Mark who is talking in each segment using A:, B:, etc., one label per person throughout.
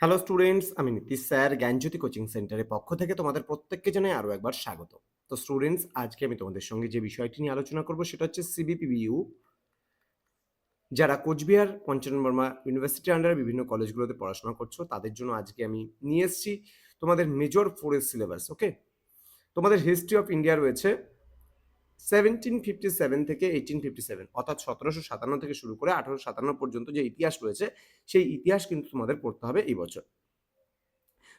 A: Hello students, আমি Nitish sir জ্ঞানজ্যোতি coaching সেন্টারের পক্ষ থেকে তোমাদের প্রত্যেককে জানাই আরও একবার স্বাগত। তো স্টুডেন্টস, আজকে আমি তোমাদের সঙ্গে যে বিষয়টি নিয়ে আলোচনা করব সেটা হচ্ছে সিবিপিবিইউ। যারা কোচবিহার পঞ্চানন বর্মা ইউনিভার্সিটির আন্ডারে বিভিন্ন কলেজগুলোতে পড়াশোনা করছো তাদের জন্য আজকে আমি নিয়ে এসেছি তোমাদের মেজর ফোরের সিলেবাস। ওকে, তোমাদের হিস্ট্রি অফ ইন্ডিয়া রয়েছে 1757 থেকে 1857, অর্থাৎ 1757 থেকে শুরু করে 1857 পর্যন্ত যে ইতিহাস রয়েছে সেই ইতিহাস কিন্তু তোমাদের পড়তে হবে এই বছর।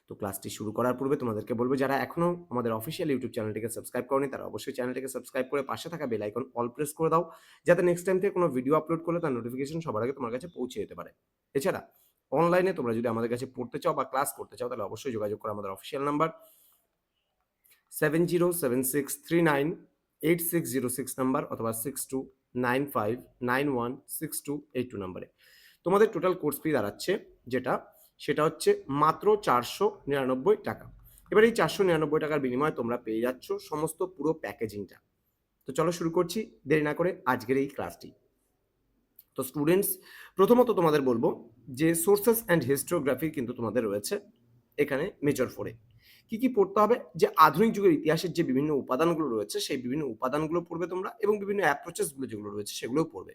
A: তো ক্লাসটি শুরু করার পূর্বে তোমাদেরকে বলবো, যারা এখনো আমাদের অফিসিয়াল ইউটিউব চ্যানেলটিকে সাবস্ক্রাইব করনি তারা অবশ্যই চ্যানেলটিকে সাবস্ক্রাইব করে পাশে থাকা বেল আইকন অল প্রেস করে দাও, যাতে নেক্সট টাইম থেকে কোনো ভিডিও আপলোড করলে তার নোটিফিকেশন সবার আগে তোমার কাছে পৌঁছে যেতে পারে। এছাড়া অনলাইনে তোমরা যদি আমাদের কাছে পড়তে চাও বা ক্লাস করতে চাও তাহলে অবশ্যই যোগাযোগ করো আমাদের অফিসিয়াল নাম্বার 7076398606 নাম্বার অথবা 6295916282 নাম্বারে। তোমাদের টোটাল কোর্স ফি দাঁড়াচ্ছে সেটা হচ্ছে মাত্র 499 টাকা। এবার এই 499 টাকার বিনিময়ে তোমরা পেয়ে যাচ্ছ সমস্ত পুরো প্যাকেজিংটা। তো চলো শুরু করছি দেরি না করে আজকের এই ক্লাসটি। তো স্টুডেন্টস, প্রথমত তোমাদের বলবো যে সোর্সেস অ্যান্ড হিস্টোগ্রাফি কিন্তু তোমাদের রয়েছে এখানে মেজর ফোরে। কি কি পড়তে হবে? যে আধুনিক যুগের ইতিহাসের যে বিভিন্ন উপাদানগুলো রয়েছে সেই বিভিন্ন উপাদানগুলো পড়বে তোমরা, এবং বিভিন্ন অ্যাপ্রোচেসগুলো যেগুলো রয়েছে সেগুলোও পড়বে।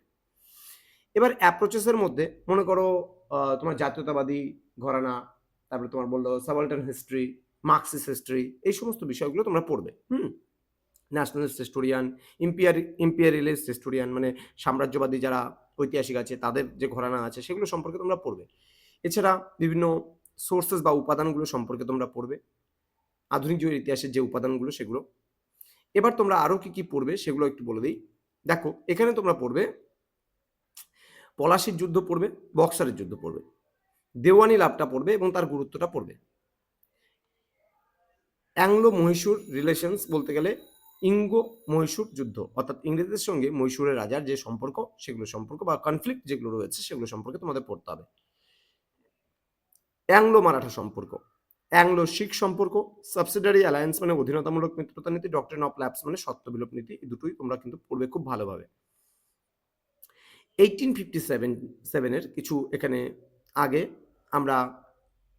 A: এবার অ্যাপ্রোচেসের মধ্যে মনে করো তোমার জাতীয়তাবাদী ঘরানা, তারপরে তোমার বললো সাবালটান হিস্ট্রি, মার্কসিস্ট হিস্ট্রি, এই সমস্ত বিষয়গুলো তোমরা পড়বে। ন্যাশনালিস্ট হিস্টোরিয়ান, ইম্পিয়ারিয়ালিস্ট হিস্টোরিয়ান, মানে সাম্রাজ্যবাদী যারা ঐতিহাসিক আছে তাদের যে ঘরানা আছে সেগুলো সম্পর্কে তোমরা পড়বে। এছাড়া বিভিন্ন সোর্সেস বা উপাদানগুলো সম্পর্কে তোমরা পড়বে, আধুনিক যুগের ইতিহাসের যে উপাদানগুলো সেগুলো। এবার তোমরা আরও কি কি পড়বে সেগুলো একটু বলে দিই। দেখো, এখানে তোমরা পড়বে পলাশির যুদ্ধ পড়বে, বক্সারের যুদ্ধ পড়বে, দেওয়ানি লাভটা পড়বে এবং তার গুরুত্বটা পড়বে। অ্যাংলো মহীশূর রিলেশনস বলতে গেলে ইঙ্গো মহীশূর যুদ্ধ, অর্থাৎ ইংরেজদের সঙ্গে মহীশূরের রাজার যে সম্পর্ক সেগুলো সম্পর্ক বা কনফ্লিক্ট যেগুলো রয়েছে সেগুলো সম্পর্কে তোমাদের পড়তে হবে। অ্যাংলো মারাঠা সম্পর্ক, অ্যাংলো শিখ সম্পর্ক, সাবসিডারি অ্যালায়েন্স মানে অধীনতামূলক মিত্রতা নীতি, ডক্ট্রিন অফ ল্যাপস মানে সত্যবিলোপ নীতি, এই দুটোই তোমরা কিন্তু পড়বে খুব ভালোভাবে। 1857 কিছু এখানে আগে আমরা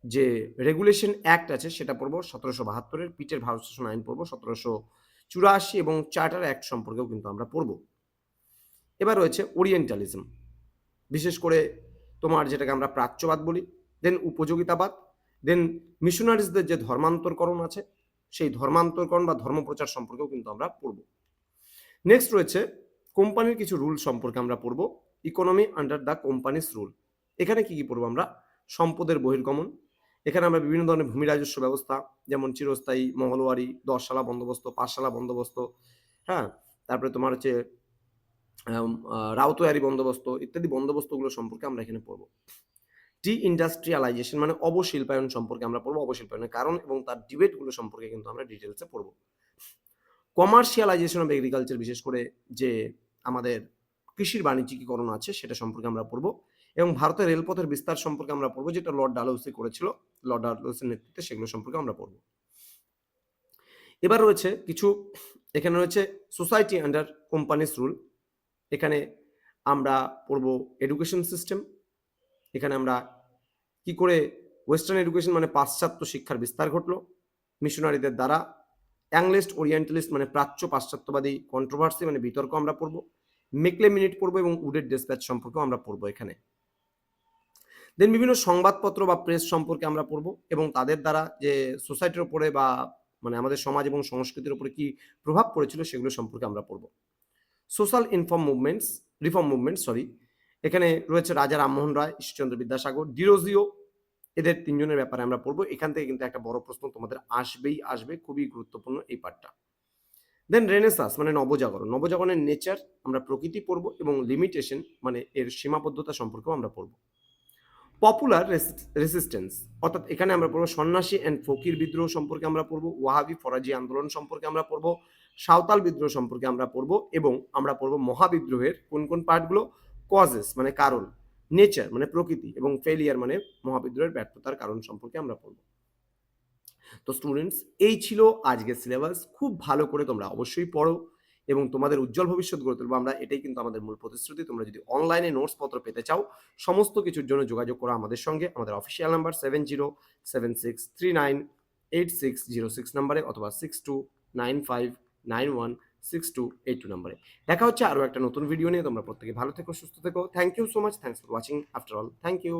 A: যে রেগুলেশন অ্যাক্ট আছে সেটা পড়বো 1772, পিটের ভারত শাসন আইন পড়বো 1784, এবং চার্টার অ্যাক্ট সম্পর্কেও কিন্তু আমরা পড়বো। এবার রয়েছে ওরিয়েন্টালিজম, বিশেষ করে তোমার যেটাকে আমরা প্রাচ্যবাদ বলি, দেন উপযোগিতাবাদ, দেন মিশনারিজদের যে ধর্মান্তরকরণ আছে সেই ধর্মান্তরকরণ বা ধর্মপ্রচার সম্পর্কেও কিন্তু আমরা পড়বো। নেক্সট রয়েছে কোম্পানির কিছু রুল সম্পর্কে আমরা পড়বো, economy under the companies rule. এখানে কি কি পড়বো আমরা? সম্পদের বহির্গমন, এখানে আমরা বিভিন্ন ধরনের ভূমি রাজস্ব ব্যবস্থা, যেমন চিরস্থায়ী, মহলওয়ারি, 10 শালা বন্দোবস্ত, 5 শালা বন্দোবস্ত, হ্যাঁ, তারপরে তোমার হচ্ছে রাউতোয়ারি বন্দোবস্ত ইত্যাদি বন্দোবস্তগুলো সম্পর্কে আমরা এখানে পড়বো। ডি ইন্ডাস্ট্রিয়ালাইজেশন মানে অবশিল্পায়ন সম্পর্কে আমরা পড়বো, অবশিল্পায়নের কারণ এবং তার ডিবেটগুলো সম্পর্কে কিন্তু আমরা ডিটেলসে পড়বো। কমার্শিয়ালাইজেশন অফ এগ্রিকালচার, বিশেষ করে যে আমাদের কৃষির বাণিজ্যিকীকরণ আছে সেটা সম্পর্কে আমরা পড়বো, এবং ভারতের রেলপথের বিস্তার সম্পর্কে আমরা পড়বো, যেটা লর্ড ডালহৌসি করেছিল, লর্ড ডালহৌসির নেতৃত্বে, সেগুলো সম্পর্কে আমরা পড়বো। এবার রয়েছে কিছু, এখানে রয়েছে সোসাইটি আন্ডার কোম্পানিস রুল, এখানে আমরা পড়বো এডুকেশন সিস্টেম, এখানে আমরা কি করে ওয়েস্টার্ন এডুকেশন মানে পাশ্চাত্য শিক্ষার বিস্তার ঘটলো মিশনারিদের দ্বারা, অ্যাংলিস্ট ওরিয়েন্টালিস্ট মানে প্রাচ্য পাশ্চাত্যবাদী কন্ট্রোভার্সি মানে বিতর্ক আমরা পড়বো, মেকলে মিনিট পড়বো, এবং উডের ডেসপ্যাচ সম্পর্কেও আমরা পড়বো এখানে। দেন বিভিন্ন সংবাদপত্র বা প্রেস সম্পর্কে আমরা পড়বো, এবং তাদের দ্বারা যে সোসাইটির উপরে বা মানে আমাদের সমাজ এবং সংস্কৃতির উপরে কি প্রভাব পড়েছিল সেগুলো সম্পর্কে আমরা পড়বো। সোশ্যাল রিফর্ম মুভমেন্টস, এখানে রয়েছে রাজা রামমোহন রায়, ঈশ্বরচন্দ্র বিদ্যাসাগর, ডিরোজিও, এদের তিনজনের ব্যাপারে আমরা পড়বো। এখান থেকে কিন্তু একটা বড় প্রশ্ন তোমাদের আসবে, খুবই গুরুত্বপূর্ণ এই পার্টটা। দেন রেনেসাস মানে নবজাগরণের নেচার, আমরা প্রকৃতি পড়বো, এবং লিমিটেশন মানে এর সীমাবদ্ধতা সম্পর্কেও আমরা পড়বো। পপুলার রেসিস্টেন্স, অর্থাৎ এখানে আমরা পড়বো সন্ন্যাসী অ্যান্ড ফকির বিদ্রোহ সম্পর্কে আমরা পড়বো, ওয়াহাবি ফরাজি আন্দোলন সম্পর্কে আমরা পড়বো, সাঁওতাল বিদ্রোহ সম্পর্কে আমরা পড়বো, এবং আমরা পড়বো মহাবিদ্রোহের কোন কোন পার্টগুলো, কজেস মানে কারণ, নেচার মানে প্রকৃতি, এবং ফেলিয়ার মানে মহাবিদ্রোহের ব্যর্থতার কারণ সম্পর্কে আমরা পড়বো। তো স্টুডেন্টস, এই ছিল আজকের সিলেবাস, খুব ভালো করে তোমরা অবশ্যই পড়ো, এবং তোমাদের উজ্জ্বল ভবিষ্যৎ গড়ে তুলবো আমরা, এটাই কিন্তু আমাদের মূল প্রতিশ্রুতি। তোমরা যদি অনলাইনে নোটসপত্র পেতে চাও, সমস্ত কিছুর জন্য যোগাযোগ করো আমাদের সঙ্গে। আমাদের অফিসিয়াল নাম্বার 7076398606 নাম্বারে অথবা 6295916282 নাম্বারে। দেখা হচ্ছে আরো একটা নতুন ভিডিও নিয়ে। তোমরা প্রত্যেকে ভালো থেকো, সুস্থ থেকো। Thank you so much. Thanks for watching after all. Thank you.